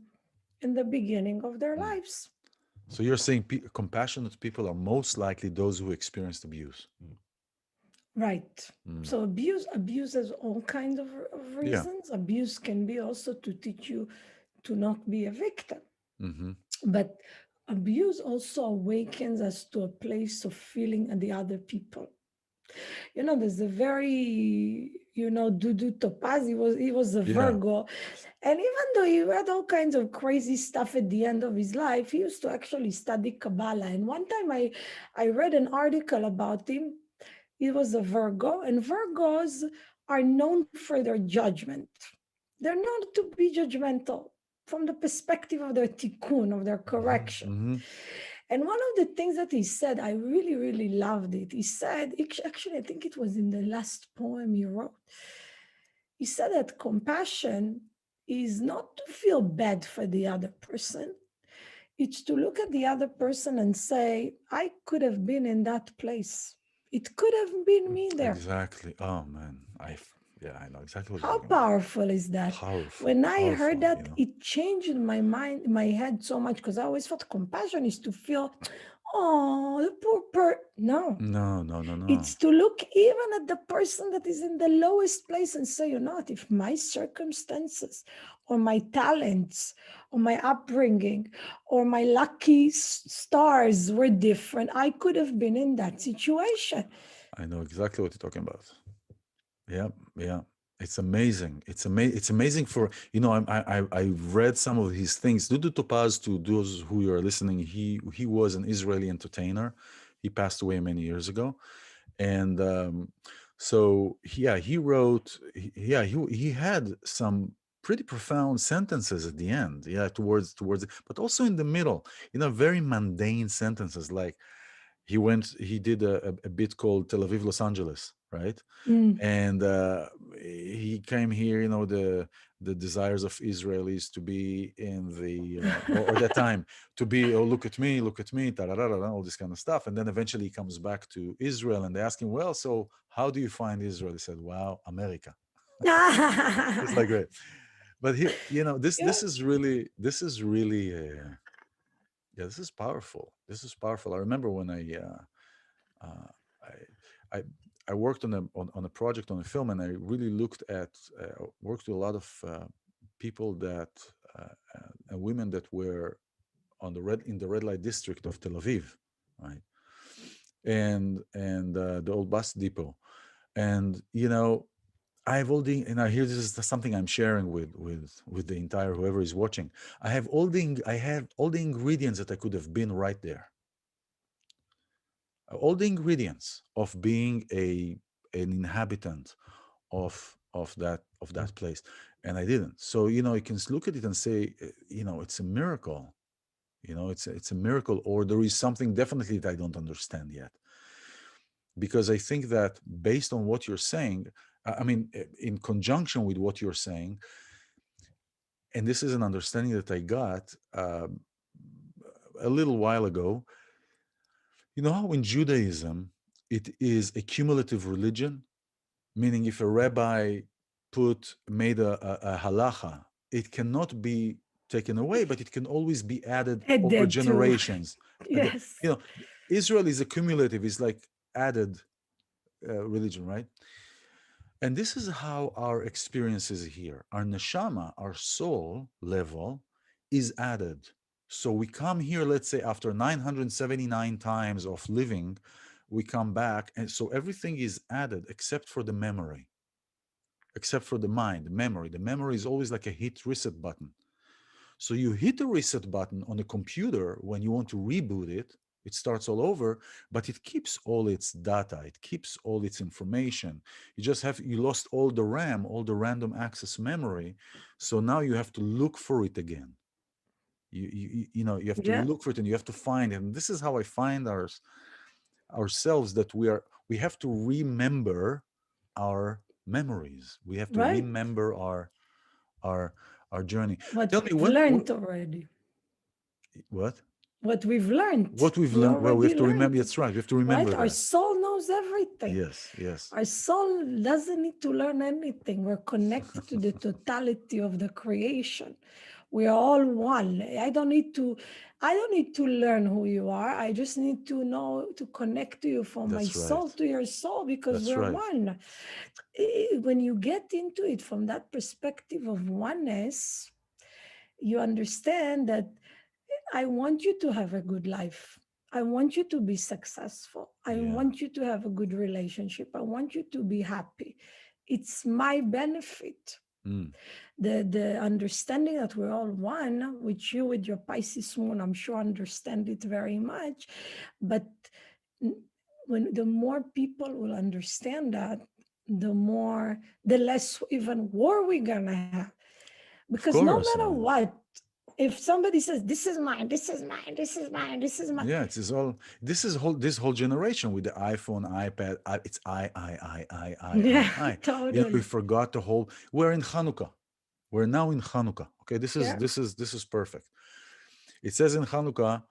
in the beginning of their lives. So you're saying compassionate people are most likely those who experienced abuse. Right. So abuse has all kinds of reasons. Abuse can be also to teach you to not be a victim. But abuse also awakens us to a place of feeling the other people. There's a very, Dudu Topaz, he was a Virgo. And even though he had all kinds of crazy stuff at the end of his life, he used to actually study Kabbalah. And one time I read an article about him. He was a Virgo, and Virgos are known for their judgment. They're not to be judgmental from the perspective of their tikkun, of their correction. And one of the things that he said, I really, really loved it. He said, actually, I think it was in the last poem he wrote. He said that compassion is not to feel bad for the other person. It's to look at the other person and say, I could have been in that place. It could have been me there. Exactly. Oh man, I know exactly what How you're talking about. powerful is that? Powerful. When I heard that, you know. it changed my mind, my head so much, because I always thought compassion is to feel, oh, the poor No. No. It's to look even at the person that is in the lowest place and say, if my circumstances or my talents or my upbringing or my lucky stars were different, I could have been in that situation. I know exactly what you're talking about. Yeah. It's amazing. It's amazing for, I read some of his things. Dudu Topaz, to those who are listening, he was an Israeli entertainer. He passed away many years ago. And he wrote, he had some pretty profound sentences at the end, towards it, but also in the middle, very mundane sentences, like he did a bit called Tel Aviv, Los Angeles, right? And he came here, the desires of Israelis to be in the or that time to be, oh, look at me, all this kind of stuff. And then eventually he comes back to Israel, and they ask him, well, so how do you find Israel? He said, wow, America. It's like great. But here, this is really this is powerful. This is powerful. I remember when I worked on a project, on a film, and I really looked at worked with a lot of people that and women that were in the red light district of Tel Aviv, right, and the old bus depot, and here this is something I'm sharing with the entire whoever is watching. I had all the ingredients that I could have been right there. All the ingredients of being an inhabitant of that place, and I didn't. So you can look at it and say, it's a miracle It's a miracle, or there is something definitely that I don't understand yet. Because I think that based on what you're saying, I mean, in conjunction with what you're saying, and this is an understanding that I got a little while ago. You know how in Judaism it is a cumulative religion, meaning if a rabbi made a halacha, it cannot be taken away, but it can always be added over Added to. generations. Yes. You know, Israel is a cumulative, is like added religion, right? And this is how our experience is here. Our neshama, our soul level, is added. So we come here, let's say, after 979 times of living, we come back. And so everything is added except for the memory, except for the mind, the memory. The memory is always like a hit reset button. So you hit the reset button on a computer when you want to reboot it, it starts all over, but it keeps all its data, it keeps all its information. You lost all the RAM, all the random access memory. So now you have to look for it again. You have to Yeah. look for it and you have to find it. And this is how I find ourselves, that we have to remember our memories. We have to Right. remember our our journey. What Tell me we've what learned already. what What we've learned. what we've We learned. Well, we have already to remember. learned. That's right. We have to Right? remember Our that. soul knows everything. Yes, yes. Our soul doesn't need to learn anything. We're connected to the totality of the creation. We are all one. I don't need to learn who you are. I just need to know to connect to you from my That's right. soul to your soul because That's we're right. one. When you get into it from that perspective of oneness, you understand that I want you to have a good life. I want you to be successful. I Yeah. want you to have a good relationship. I want you to be happy. It's my benefit. Mm. The understanding that we're all one, which you with your Pisces moon, I'm sure understand it very much. But when the more people will understand that, the less even war we're gonna have. Of Because no course. matter what, if somebody says this is mine, this is mine, this is mine, this is mine, Yeah. It's all. This whole generation with the iPhone, iPad. It's yeah, I. We totally, forgot the whole. We're in Hanukkah. We're now in Hanukkah. Okay. yeah, This is perfect. It says in Hanukkah,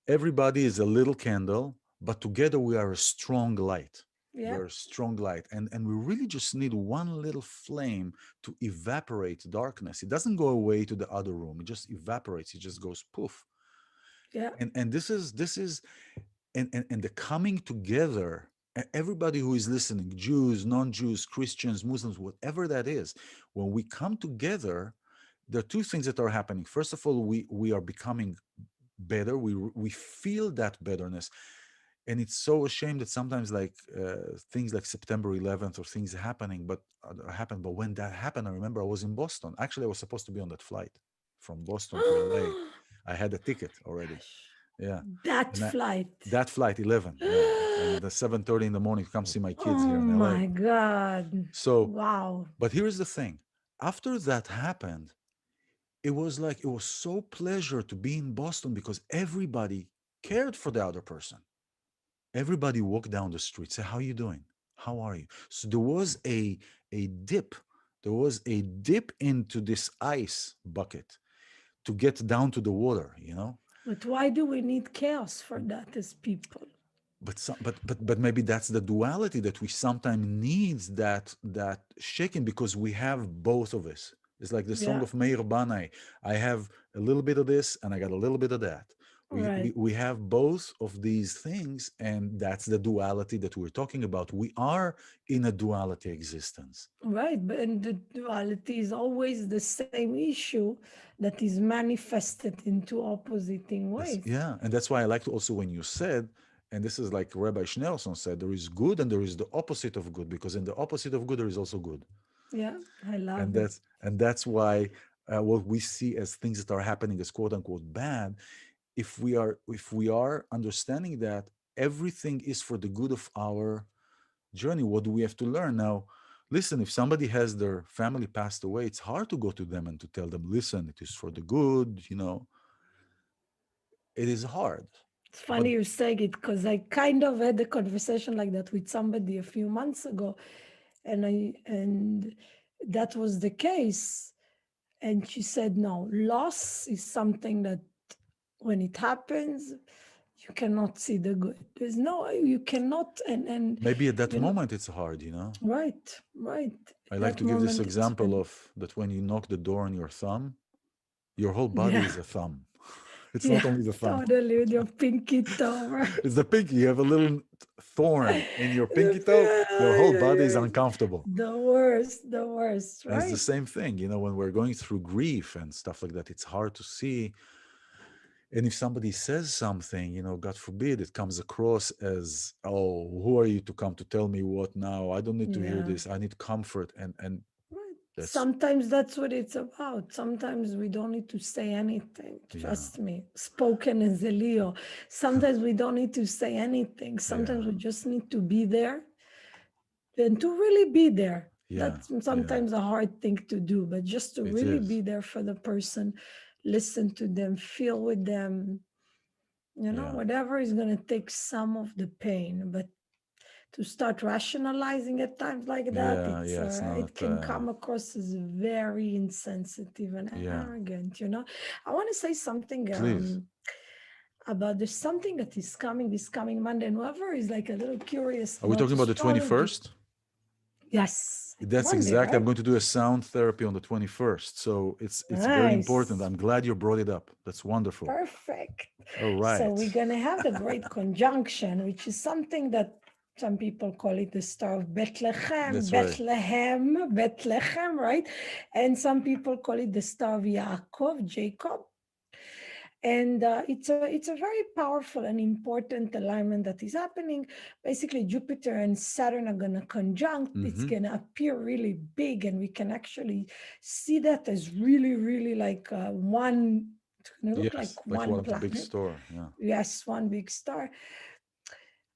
everybody is a little candle, but together we are a strong light. yeah, We're a strong light. And we really just need one little flame to evaporate darkness. It doesn't go away to the other room. It just evaporates. It just goes poof. yeah, And this is and the coming together, everybody who is listening, Jews, non-Jews, Christians, Muslims, whatever that is, when we come together, there are two things that are happening. First of all, we are becoming better. We feel that betterness, and it's so a shame that sometimes things like September 11th or things happening, but happen. But when that happened, I remember I was in Boston. Actually, I was supposed to be on that flight from Boston to LA. I had a ticket already. gosh, Yeah, that and flight. that flight 11. Yeah, and the 7:30 in the morning to come see my kids Oh here in LA. my God. So, Wow. but here's the thing: after that happened, it was so pleasure to be in Boston because everybody cared for the other person. Everybody walked down the street, say, "How you doing? How are you?" So there was a dip. There was a dip into this ice bucket to get down to the water. But why do we need chaos for that as people? But maybe that's the duality that we sometimes need, that shaking, because we have both of us. It's like the song Yeah, of Meir Banai. I have a little bit of this and I got a little bit of that. right. We have both of these things, and that's the duality that we're talking about. We are in a duality existence. Right, but and the duality is always the same issue that is manifested into opposing ways. And that's why I liked also when you said, and this is like Rabbi Schnelson said, there is good and there is the opposite of good, because in the opposite of good there is also good. Yeah, I and love it. that's and that's why what we see as things that are happening as quote unquote bad, if we are understanding that everything is for the good of our journey, what do we have to learn now? Listen, if somebody has their family passed away, it's hard to go to them and to tell them, listen, it is for the good. it is hard. It's funny you're saying it because I kind of had a conversation like that with somebody a few months ago, and that was the case. And she said, no, loss is something that when it happens, you cannot see the good. There's no, you cannot, and Maybe at that you know, moment it's hard, right, right. I like That to give this moment it's example of that when you knock the door on your thumb, your whole body yeah, is a thumb. It's not yeah, only the thumb. totally with your pinky toe, right? It's the pinky. You have a little thorn in your pinky toe. Your whole body is uncomfortable. The worst, And it's the right? same thing, when we're going through grief and stuff like that, it's hard to see. And if somebody says something, God forbid, it comes across as, oh, who are you to come to tell me what now? I don't need to hear Yeah. this. I need comfort. And Right. that's, Sometimes that's what it's about. Sometimes we don't need to say anything. yeah, Trust me. Spoken as a Leo. Sometimes we don't need to say anything. Sometimes yeah, we just need to be there and to really be there. yeah, That's yeah, sometimes a hard thing to do, but just to it really is. be there for the person, listen to them, feel with them, Yeah, whatever is going to take some of the pain. But to start rationalizing at times like that, it's it not, can come across as very insensitive and yeah, arrogant. I want to say something please. about there's something that is coming this coming Monday, and whoever is like a little curious Are we about talking about the astrology. 21st? Yes, That's Monday, exactly. I'm right? going to do a sound therapy on the 21st. So it's very important. Nice. I'm glad you brought it up. That's wonderful. Perfect. All So right. we're going to have the great conjunction, which is something that some people call it the Star of Bethlehem, That's right. Bethlehem, right? And some people call it the Star of Yaakov, Jacob. And it's a very powerful and important alignment that is happening. Basically, Jupiter and Saturn are going to conjunct. It's going to appear really big, and we can actually see that as really, really like one. It's going to look like Yes, like one one of the big planet. store. Yeah. Yes, one big star.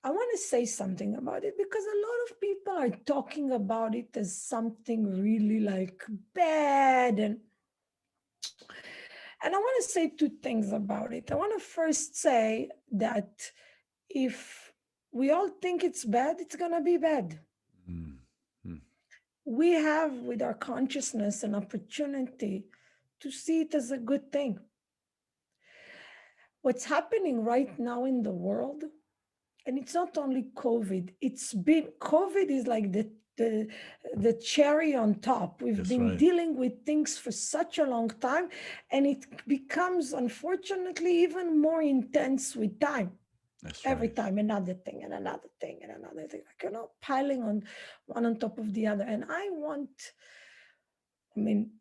I want to say something about it because a lot of people are talking about it as something really like bad, and I want to say two things about it. I want to first say that if we all think it's bad, it's going to be bad. Mm-hmm. We have with our consciousness an opportunity to see it as a good thing. What's happening right now in the world, and it's not only COVID, COVID is like the cherry on top. We've That's been right. dealing with things for such a long time, and it becomes, unfortunately, even more intense with time. That's Every right. time another thing and another thing and another thing, like, piling on one on top of the other. And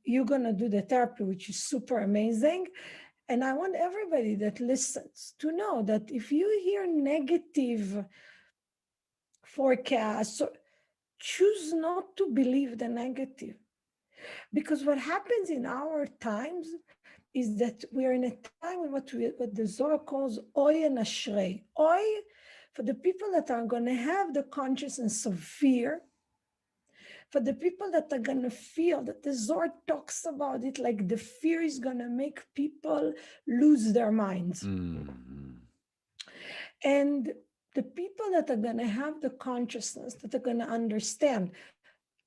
you're going to do the therapy, which is super amazing. And I want everybody that listens to know that if you hear negative forecasts, choose not to believe the negative. Because what happens in our times is that we're in a time in what the Zohar calls Oy and Ashrei. Oy, for the people that are going to have the consciousness of fear, for the people that are going to feel that the Zohar talks about it like the fear is going to make people lose their minds. Mm-hmm. And the people that are going to have the consciousness, that are going to understand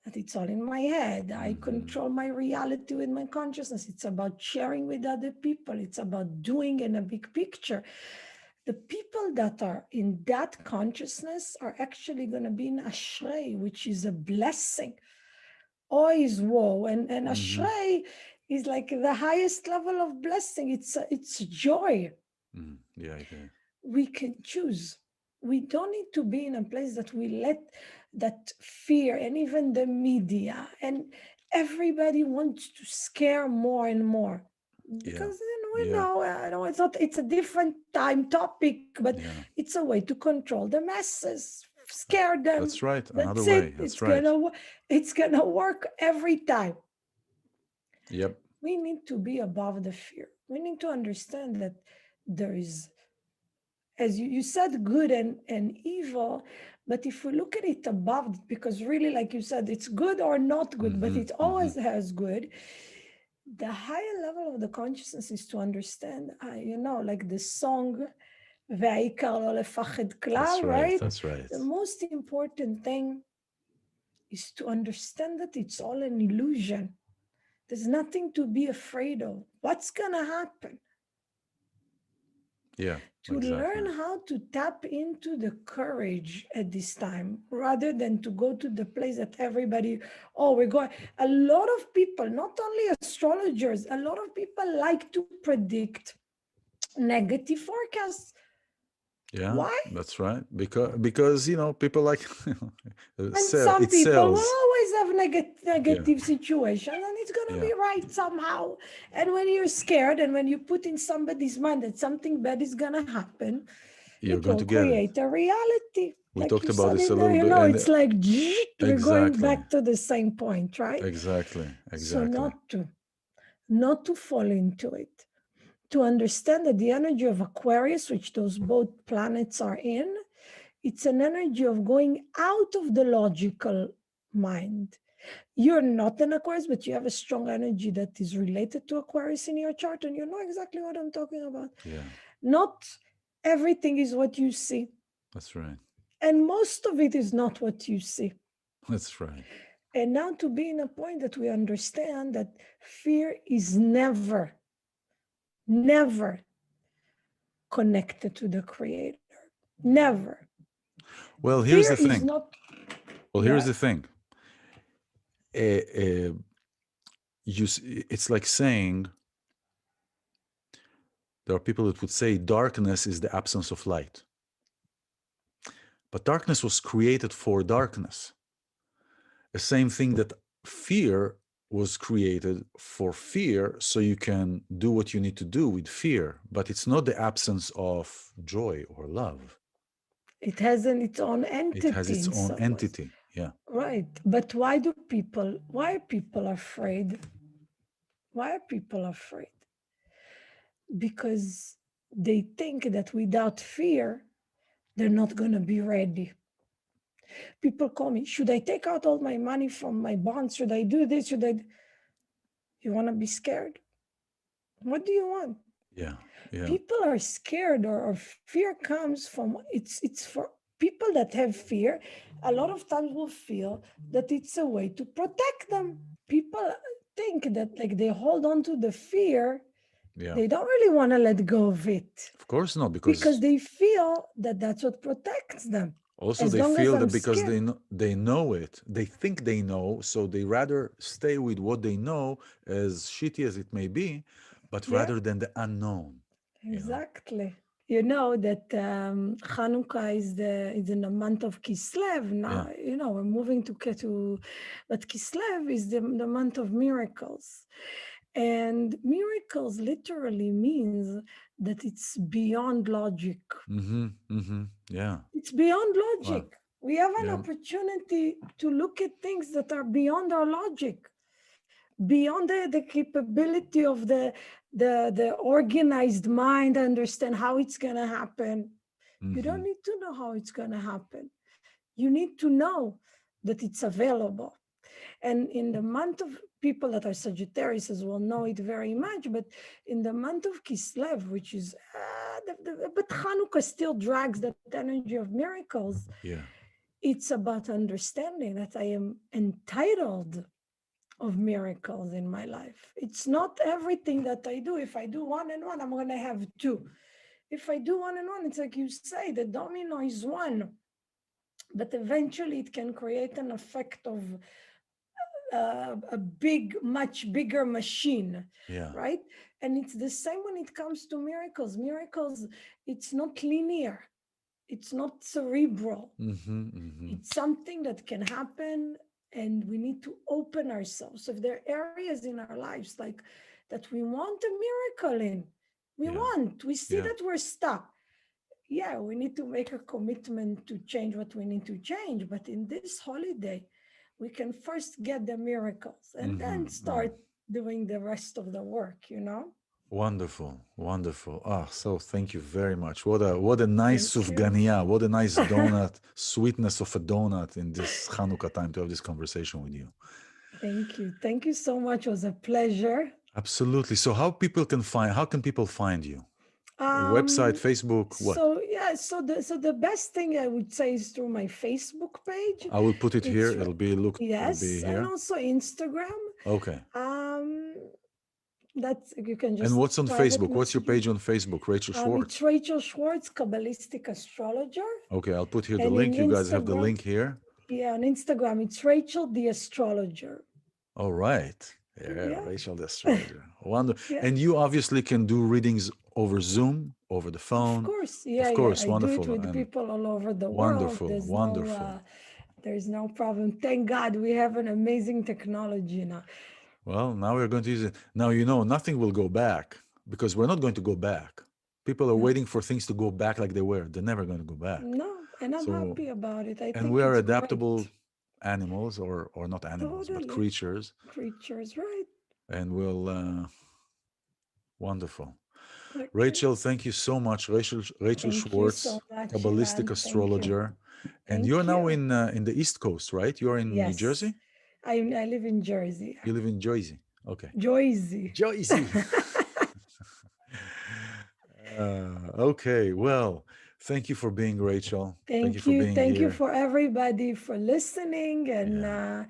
that it's all in my head. I control my reality with my consciousness. It's about sharing with other people. It's about doing in a big picture. The people that are in that consciousness are actually going to be in Ashrei, which is a blessing. O is woe, and Ashrei is like the highest level of blessing. It's joy. Yeah, it is. We can choose. We don't need to be in a place that we let that fear and even the media and everybody wants to scare more and more. Because it's a different time topic, but it's a way to control the masses, scare them. That's right. That's Another it. way. That's It's gonna work every time. Yep. We need to be above the fear. We need to understand that there is, as you said, good and evil, but if we look at it above, because really, like you said, it's good or not good, but it always has good. The higher level of the consciousness is to understand, like the song, "Ve'ikar lo lefached klal," right? That's right. The most important thing is to understand that it's all an illusion. There's nothing to be afraid of. What's going to happen? Yeah, To learn how to tap into the courage at this time, rather than to go to the place that everybody, we're going. A lot of people, not only astrologers, a lot of people like to predict negative forecasts. Yeah, Why? that's right. Because people like And some it people will sells. always have negative situations, and it's going to be right somehow. And when you're scared, and when you put in somebody's mind that something bad is going to happen, You're it going will to get it. create a reality. We Like talked you about said this a in little there, bit. it's like we're going back to the same point, right? Exactly. So not to fall into it. To understand that the energy of Aquarius, which those both planets are in, it's an energy of going out of the logical mind. You're not an Aquarius, but you have a strong energy that is related to Aquarius in your chart, and you know exactly what I'm talking about. Yeah. Not everything is what you see. That's right. And most of it is not what you see. That's right. And now to be in a point that we understand that fear is never connected to the Creator. Never. Well, here's Fear the thing. is not. Here's the thing. It's like saying there are people that would say darkness is the absence of light. But darkness was created for darkness. The same thing that fear was created for fear, so you can do what you need to do with fear. But it's not the absence of joy or love. It has its own entity. It has its own entity. Yeah. Right. But why are people afraid? Why are people afraid? Because they think that without fear, they're not going to be ready. People call me, should I take out all my money from my bonds? Should I do this? You want to be scared? What do you want? Yeah. People are scared, or fear comes from, it's for people that have fear. A lot of times will feel that it's a way to protect them. People think that like they hold on to the fear. Yeah. They don't really want to let go of it. Of course not, because they feel that that's what protects them. Also, they feel that because they know it, they think they know, so they rather stay with what they know, as shitty as it may be, but rather than the unknown. Exactly. You know that Hanukkah is in the month of Kislev now. Yeah. We're moving to Ketu, but Kislev is the month of miracles. And miracles literally means that it's beyond logic. Yeah. It's beyond logic. Wow. We have an opportunity to look at things that are beyond our logic, beyond the capability of the organized mind, understand how it's going to happen. You don't need to know how it's going to happen. You need to know that it's available. And in the month of people that are Sagittarius will know it very much, but in the month of Kislev, which is, but Hanukkah still drags that energy of miracles. Yeah. It's about understanding that I am entitled of miracles in my life. It's not everything that I do. If I do 1 and 1, I'm going to have 2. If I do 1 and 1, it's like you say, the domino is 1. But eventually it can create an effect of a much bigger machine, right? And it's the same when it comes to miracles. Miracles, it's not linear. It's not cerebral. It's something that can happen, and we need to open ourselves. So if there are areas in our lives like that we want a miracle in, we see that we're stuck. Yeah, we need to make a commitment to change what we need to change. But in this holiday, we can first get the miracles and then start doing the rest of the work, Wonderful, wonderful. So thank you very much. What a nice sufganiya, what a nice donut, sweetness of a donut in this Hanukkah time to have this conversation with you. Thank you. Thank you so much. It was a pleasure. Absolutely. So how can people find you? Website, Facebook, what? So yeah, so the best thing I would say is through my Facebook page. I will put it here. It's It'll yes, be and here. also Instagram. Okay. That's you can just. And what's on private Facebook? What's your message page on Facebook? Rachel Schwartz. It's Rachel Schwartz Kabbalistic Astrologer. Okay, I'll put here the And link. in You guys have the Instagram- link here. Yeah, on Instagram it's Rachel the Astrologer. All right. Yeah, Yeah. Rachel the Astrologer. Wonderful. Yeah. And you obviously can do readings over Zoom, over the phone. Of course, yeah, course, yeah. I wonderful. do it with And people all over the wonderful, world. wonderful. There's no problem. Thank God we have an amazing technology now. Well, now we're going to use it. Now, nothing will go back because we're not going to go back. People are waiting for things to go back like they were. They're never going to go back. No, and I'm So- happy about it. I And think we are it's adaptable great. animals or not animals, but Totally. creatures. Creatures, right? And we'll, wonderful. Okay. Rachel, thank you so much. Rachel Thank you Schwartz, so much, Kabbalistic Ilan. Thank you. Astrologer. And Thank you're now you. in the East Coast, right? You're in New Yes. Jersey? I live in Jersey. You live in Jersey. Okay. Jersey. Jersey. Okay. Well, thank you for being Rachel. Thank for you. being Thank you here. for everybody for listening and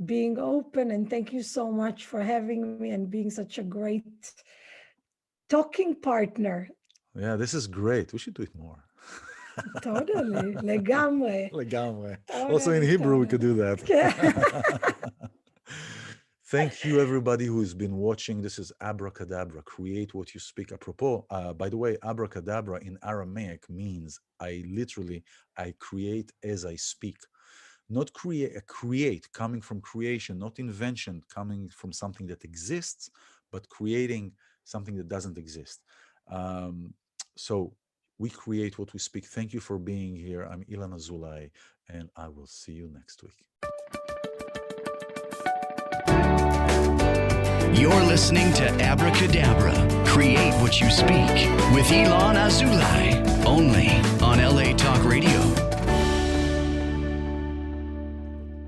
being open. And thank you so much for having me and being such a great talking partner. Yeah, this is great. We should do it more. Totally. לגמרי. לגמרי. Totally, Also in Hebrew, we could do that. Yeah. Thank you, everybody who's been watching. This is Abracadabra, create what you speak. Apropos, by the way, Abracadabra in Aramaic means I create as I speak. Not create, coming from creation, not invention, coming from something that exists, but creating something that doesn't exist. So we create what we speak. Thank you for being here. I'm iLan Azoulai, and I will see you next week. You're listening to Abracadabra, create what you speak with iLan Azoulai, only on LA Talk Radio.